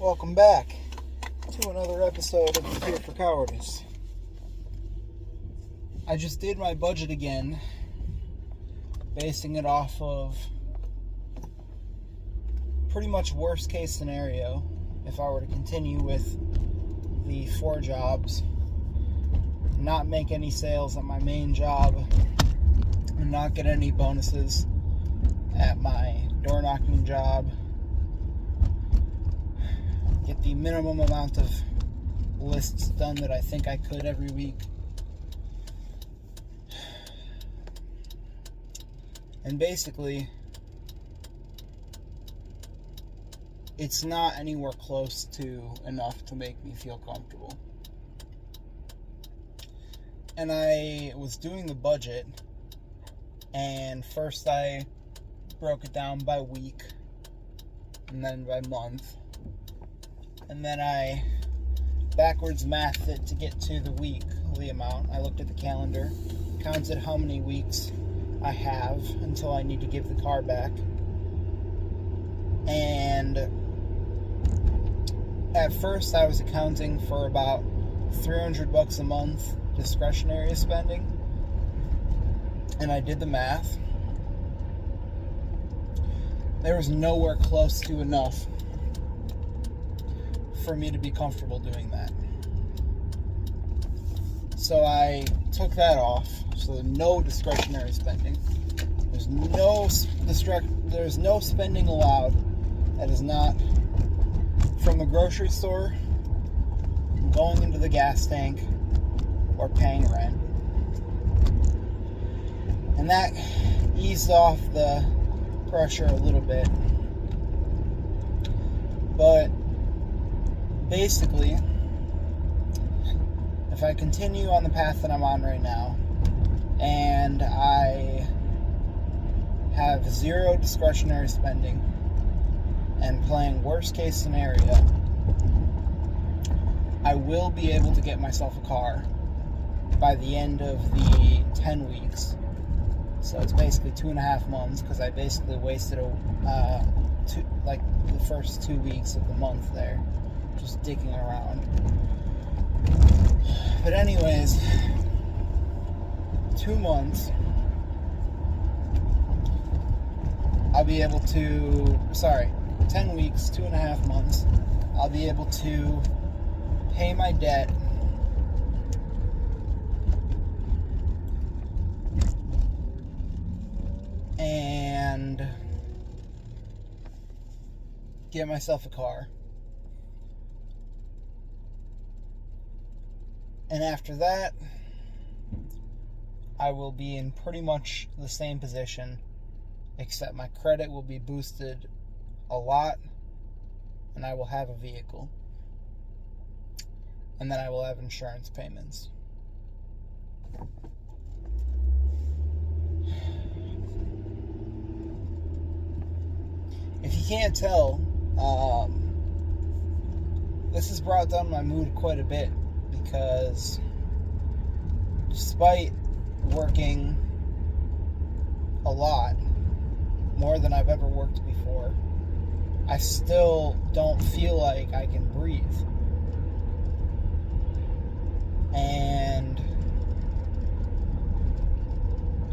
Welcome back to another episode of The Cure for Cowardice. I just did my budget again, basing it off of pretty much worst case scenario if I were to continue with the 4 jobs, not make any sales at my main job, and not get any bonuses at my door knocking job, get the minimum amount of lists done that I think I could every week, and basically it's not anywhere close to enough to make me feel comfortable. And I was doing the budget, and first I broke it down by week, and then by month, and then I backwards mathed it to get to the weekly amount. I looked at the calendar, counted how many weeks I have until I need to give the car back, and at first I was accounting for about $300 a month discretionary spending, and I did the math. There was nowhere close to enough for me to be comfortable doing that. So I took that off. So no discretionary spending. There's no spending allowed that is not from the grocery store, going into the gas tank, or paying rent. And that eased off the pressure a little bit. But basically, if I continue on the path that I'm on right now, and I have zero discretionary spending, and playing worst case scenario, I will be able to get myself a car by the end of the 10 weeks. So it's basically 2.5 months, because I basically wasted the first 2 weeks of the month there just digging around. But anyways, 2 months, I'll be able to, 10 weeks, 2.5 months, I'll be able to pay my debt and get myself a car. And after that, I will be in pretty much the same position, except my credit will be boosted a lot, and I will have a vehicle. And then I will have insurance payments. If you can't tell, this has brought down my mood quite a bit, because despite working a lot, more than I've ever worked before, I still don't feel like I can breathe. And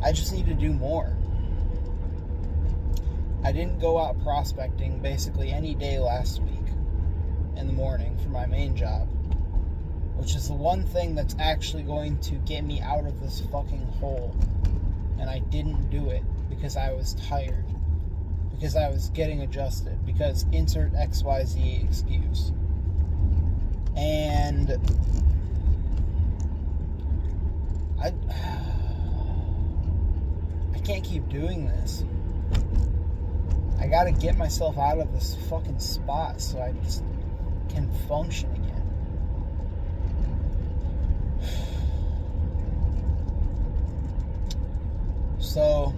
I just need to do more. I didn't go out prospecting basically any day last week in the morning for my main job, which is the one thing that's actually going to get me out of this fucking hole. And I didn't do it because I was tired, because I was getting adjusted, because insert XYZ excuse. And I can't keep doing this. I gotta get myself out of this fucking spot so I just can function again. So,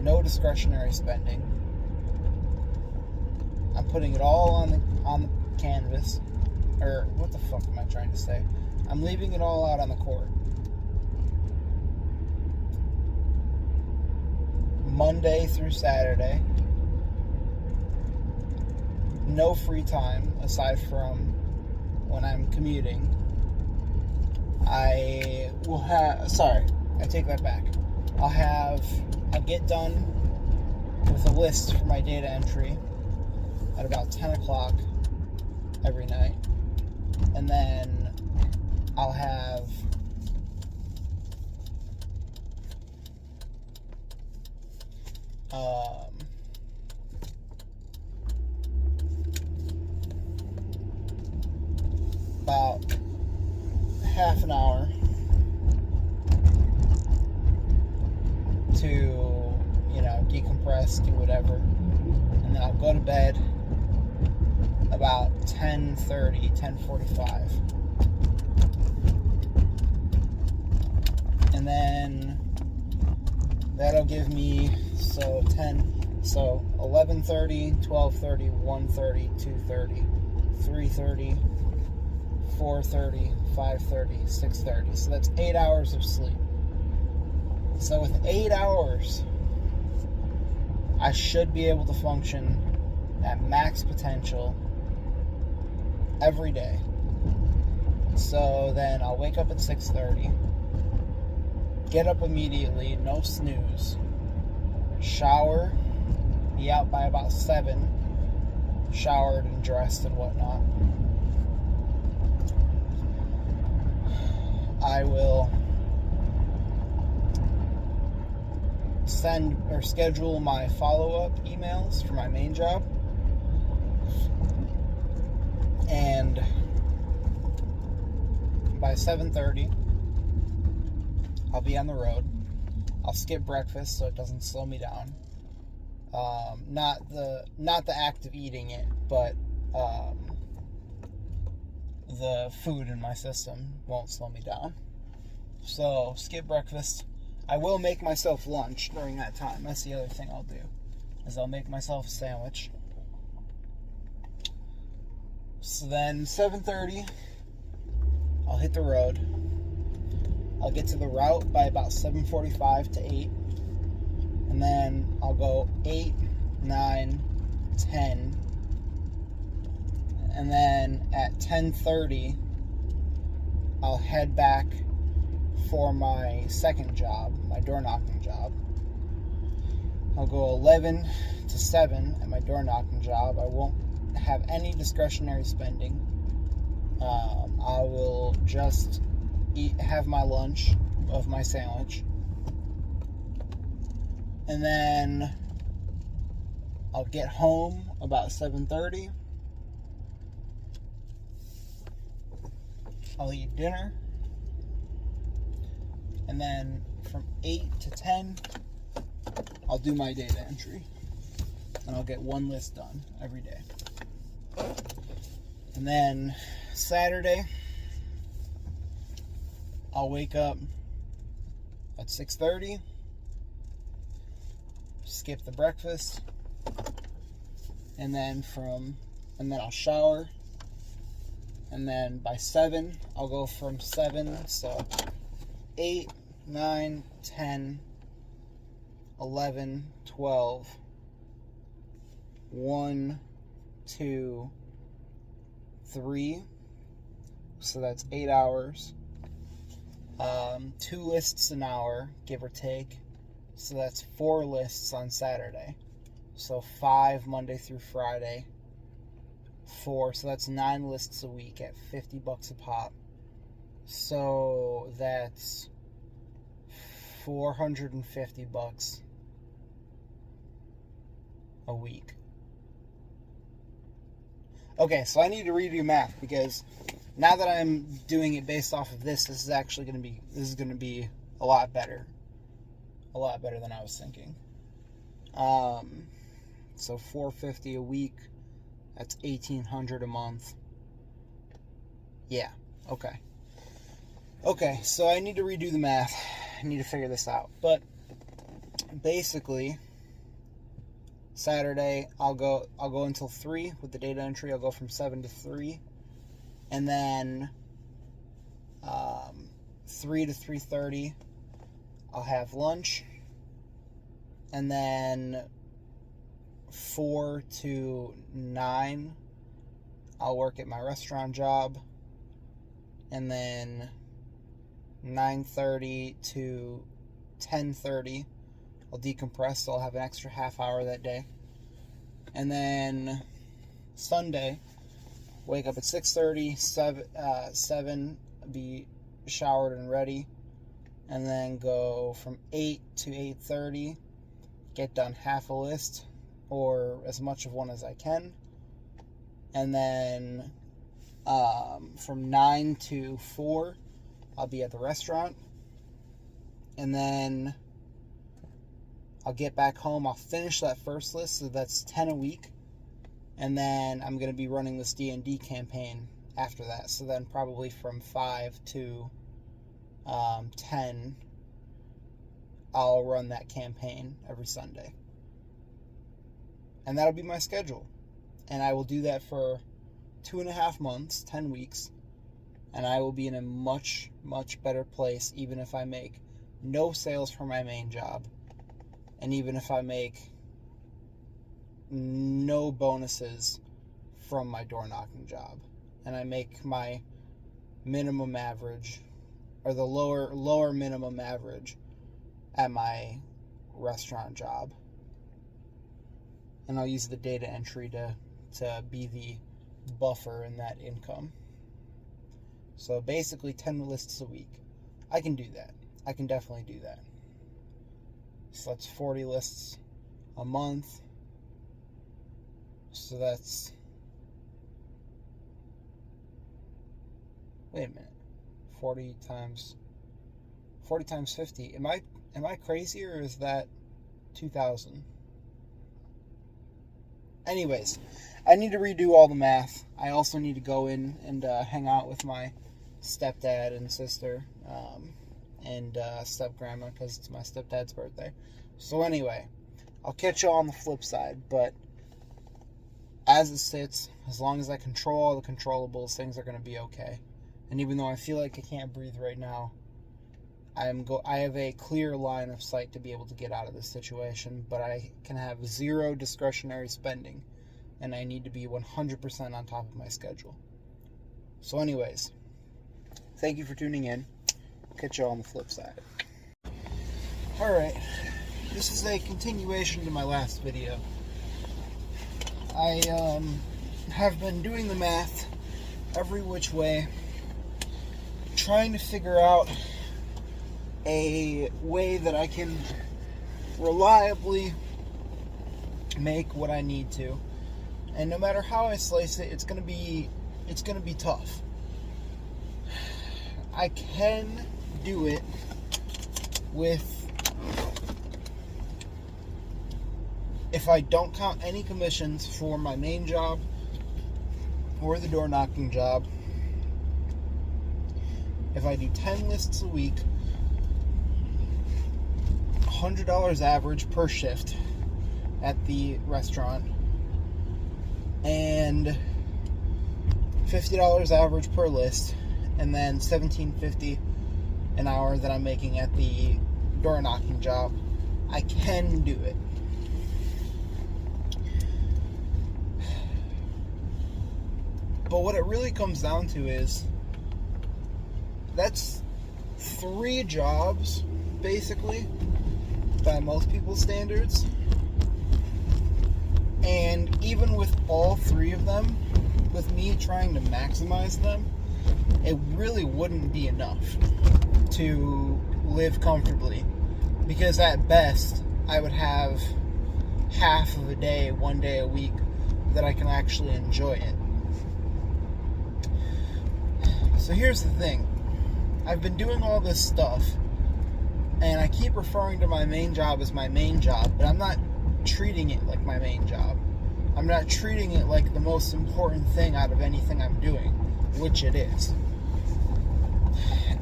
no discretionary spending. I'm putting it all on the canvas. Or, what the fuck am I trying to say? I'm leaving it all out on the court. Monday through Saturday. no free time aside from when I'm commuting. I take that back. I'll get done with a list for my data entry at about 10 o'clock every night. And then I'll have about half an hour to, decompress, do whatever. And then I'll go to bed about 10:30, 10:45. And then that'll give me 11:30, 12:30, 1:30, 2:30, 3:30, 4:30, 5:30, 6:30. So that's 8 hours of sleep. So with 8 hours, I should be able to function at max potential every day. So then I'll wake up at 6:30, get up immediately, no snooze, shower, be out by about 7, showered and dressed and whatnot. I will send or schedule my follow-up emails for my main job. And by 7:30, I'll be on the road. I'll skip breakfast so it doesn't slow me down. Not the act of eating it, but the food in my system won't slow me down. So skip breakfast. I will make myself lunch during that time. That's the other thing I'll do, is I'll make myself a sandwich. So then 7:30, I'll hit the road. I'll get to the route by about 7:45 to 8. And then I'll go 8, 9, 10. And then at 10:30, I'll head back for my second job, my door knocking job. I'll go 11 to 7 at my door knocking job. I won't have any discretionary spending. I will just have my lunch of my sandwich. And then I'll get home about 7:30. I'll eat dinner. And then from 8 to 10, I'll do my data entry. And I'll get one list done every day. And then Saturday, I'll wake up at 6:30, skip the breakfast, and then I'll shower. And then by 7, I'll go from 7, so 8, 9, 10, 11, 12, 1, 2, 3, so that's 8 hours. 2 lists an hour, give or take, so that's 4 lists on Saturday. So 5 Monday through Friday, 4, so that's 9 lists a week at $50 a pop. So that's $450 a week. Okay, so I need to redo math, because now that I'm doing it based off of this is actually going to be a lot better than I was thinking. So $450 a week, that's $1,800 a month. Yeah, okay, so I need to redo the math. I need to figure this out. But basically, Saturday I'll go until 3 with the data entry. I'll go from 7 to 3, and then 3 to 3:30 I'll have lunch, and then 4 to 9, I'll work at my restaurant job. And then 9:30 to 10:30, I'll decompress, so I'll have an extra half hour that day. And then Sunday, wake up at 6:30, 7, be showered and ready. And then go from 8 to 8:30, get done half a list or as much of one as I can. And then from 9 to 4, I'll be at the restaurant. And then I'll get back home. I'll finish that first list, so that's 10 a week. And then I'm going to be running this D&D campaign after that. So then probably from 5 to 10, I'll run that campaign every Sunday. And that'll be my schedule. And I will do that for 2.5 months, 10 weeks. And I will be in a much, much better place, even if I make no sales for my main job. And even if I make no bonuses from my door knocking job. And I make my minimum average, or the lower minimum average at my restaurant job. And I'll use the data entry to be the buffer in that income. So basically 10 lists a week. I can do that. I can definitely do that. So that's 40 lists a month. So that's... Wait a minute. 40 times 50. Am I crazy, or is that 2,000? Anyways, I need to redo all the math. I also need to go in and hang out with my stepdad and sister and step-grandma, because it's my stepdad's birthday. So anyway, I'll catch you on the flip side, but as it sits, as long as I control all the controllables, things are going to be okay. And even though I feel like I can't breathe right now, I have a clear line of sight to be able to get out of this situation, but I can have zero discretionary spending, and I need to be 100% on top of my schedule. So anyways, thank you for tuning in. Catch you all on the flip side. Alright, this is a continuation to my last video. I have been doing the math every which way, trying to figure out a way that I can reliably make what I need to. And no matter how I slice it, it's gonna be tough. I can do it with, if I don't count any commissions for my main job or the door knocking job, if I do 10 lists a week, $100 average per shift at the restaurant, and $50 average per list, and then $17.50 an hour that I'm making at the door knocking job, I can do it. But what it really comes down to is, that's 3 jobs, basically, by most people's standards. And even with all 3 of them, with me trying to maximize them, it really wouldn't be enough to live comfortably. Because at best, I would have half of a day, 1 day a week, that I can actually enjoy it. So here's the thing. I've been doing all this stuff, and I keep referring to my main job as my main job, but I'm not treating it like my main job. I'm not treating it like the most important thing out of anything I'm doing, which it is.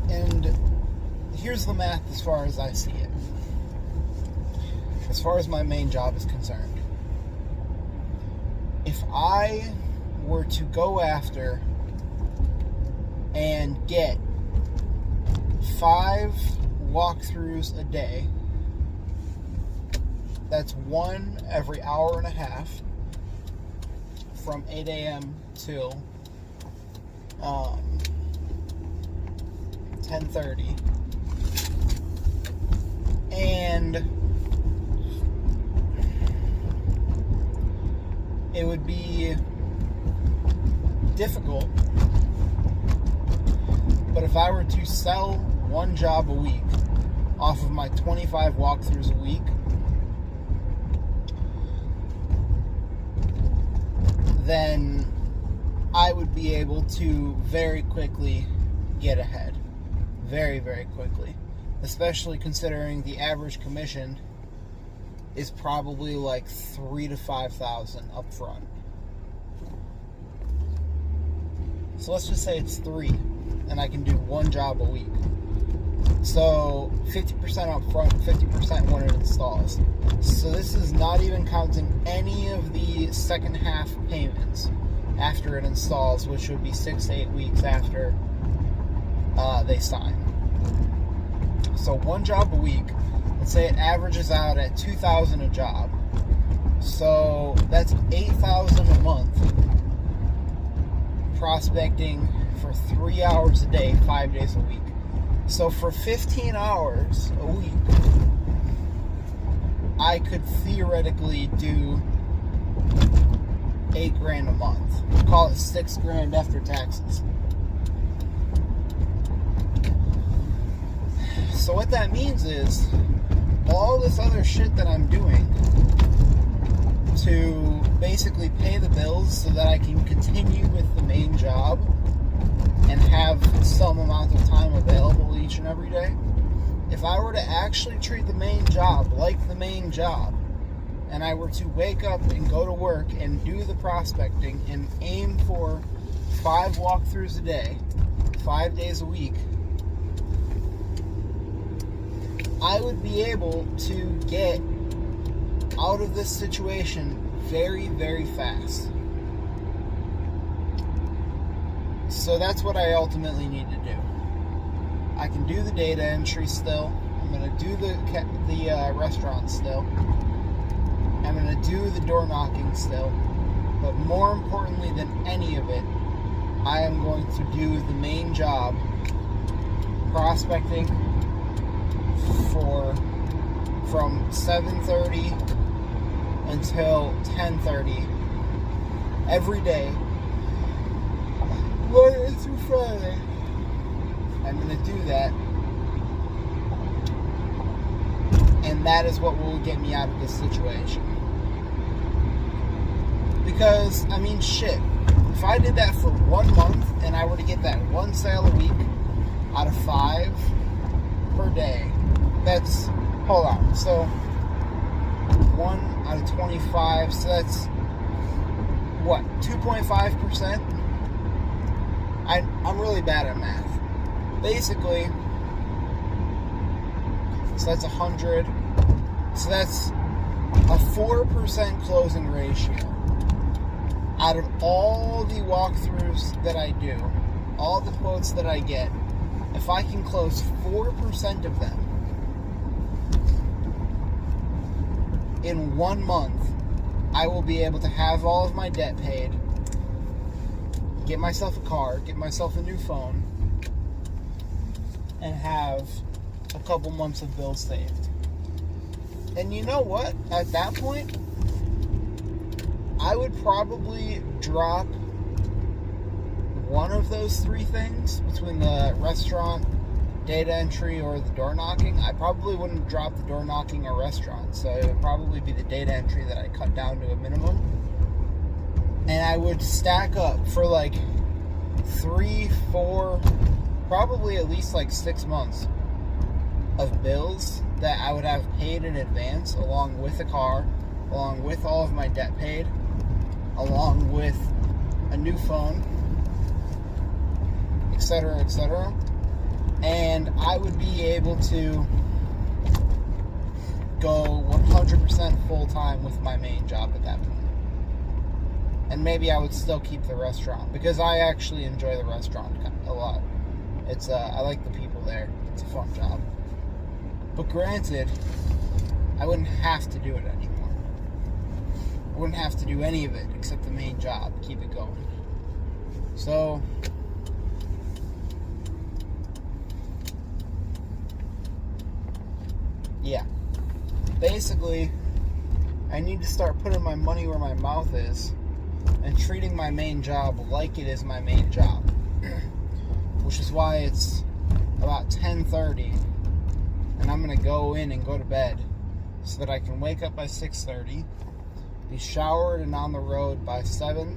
And here's the math as far as I see it. As far as my main job is concerned, if I were to go after and get 5 walkthroughs a day, That's one every hour and a half from 8 a.m. till 10:30. And it would be difficult, but if I were to sell one job a week off of my 25 walkthroughs a week, then I would be able to very quickly get ahead. Very, very quickly. Especially considering the average commission is probably like $3,000 to $5,000 up front. So let's just say it's 3, and I can do one job a week. So 50% up front, 50% when it installs. So this is not even counting any of the second half payments after it installs, which would be 6 to 8 weeks after they sign. So one job a week, let's say it averages out at $2,000 a job. So that's $8,000 a month prospecting for 3 hours a day, 5 days a week. So for 15 hours a week, I could theoretically do $8,000 a month. Call it $6,000 after taxes. So what that means is all this other shit that I'm doing to basically pay the bills so that I can continue with the main job and have some amount of time available each and every day. If I were to actually treat the main job like the main job, and I were to wake up and go to work and do the prospecting and aim for 5 walkthroughs a day, 5 days a week, I would be able to get out of this situation very, very fast. So that's what I ultimately need to do. I can do the data entry still. I'm going to do the restaurant still. I'm going to do the door knocking still. But more importantly than any of it, I am going to do the main job, prospecting from 7:30 until 10:30 every day, Monday through Friday. I'm going to do that, and that is what will get me out of this situation. Because, I mean, shit, if I did that for 1 month and I were to get that one sale a week out of 5 per day, that's, hold on, so 1 out of 25, so that's what, 2.5%? I'm really bad at math. Basically, so that's 100, so that's a 4% closing ratio out of all the walkthroughs that I do, all the quotes that I get. If I can close 4% of them in 1 month, I will be able to have all of my debt paid, get myself a car, get myself a new phone, and have a couple months of bills saved. And you know what? At that point, I would probably drop one of those 3 things between the restaurant, data entry, or the door knocking. I probably wouldn't drop the door knocking or restaurant, so it would probably be the data entry that I cut down to a minimum. And I would stack up for like 3, 4, probably at least like 6 months of bills that I would have paid in advance, along with a car, along with all of my debt paid, along with a new phone, etc., etc. And I would be able to go 100% full-time with my main job at that point. And maybe I would still keep the restaurant, because I actually enjoy the restaurant a lot. It's I like the people there. It's a fun job. But granted, I wouldn't have to do it anymore. I wouldn't have to do any of it except the main job, keep it going. So, yeah. Basically, I need to start putting my money where my mouth is and treating my main job like it is my main job. Which is why it's about 10:30 and I'm going to go in and go to bed so that I can wake up by 6:30, be showered and on the road by 7,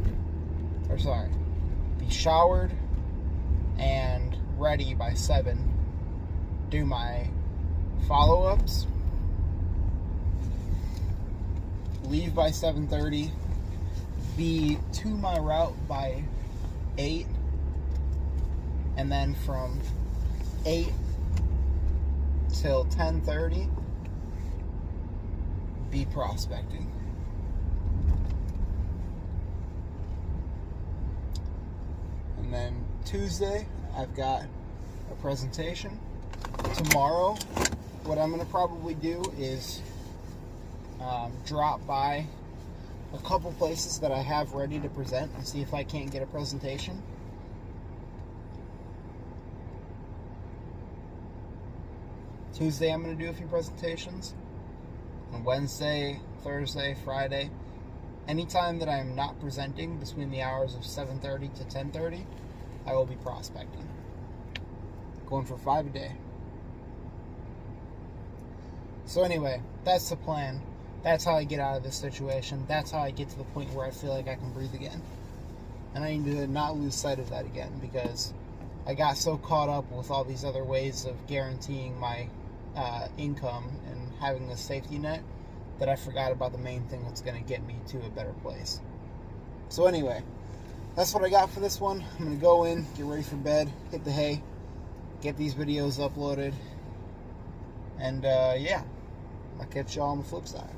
be showered and ready by 7, do my follow-ups, leave by 7:30, be to my route by 8, and then from 8 till 10:30, be prospecting. And then Tuesday, I've got a presentation. Tomorrow, what I'm going to probably do is drop by a couple places that I have ready to present and see if I can't get a presentation. Tuesday, I'm going to do a few presentations. On Wednesday, Thursday, Friday, anytime that I'm not presenting between the hours of 7:30 to 10:30, I will be prospecting. Going for 5 a day. So anyway, that's the plan. That's how I get out of this situation. That's how I get to the point where I feel like I can breathe again. And I need to not lose sight of that again, because I got so caught up with all these other ways of guaranteeing my income and having a safety net that I forgot about the main thing that's going to get me to a better place. So anyway, that's what I got for this one. I'm going to go in, get ready for bed, hit the hay, get these videos uploaded, and yeah, I'll catch y'all on the flip side.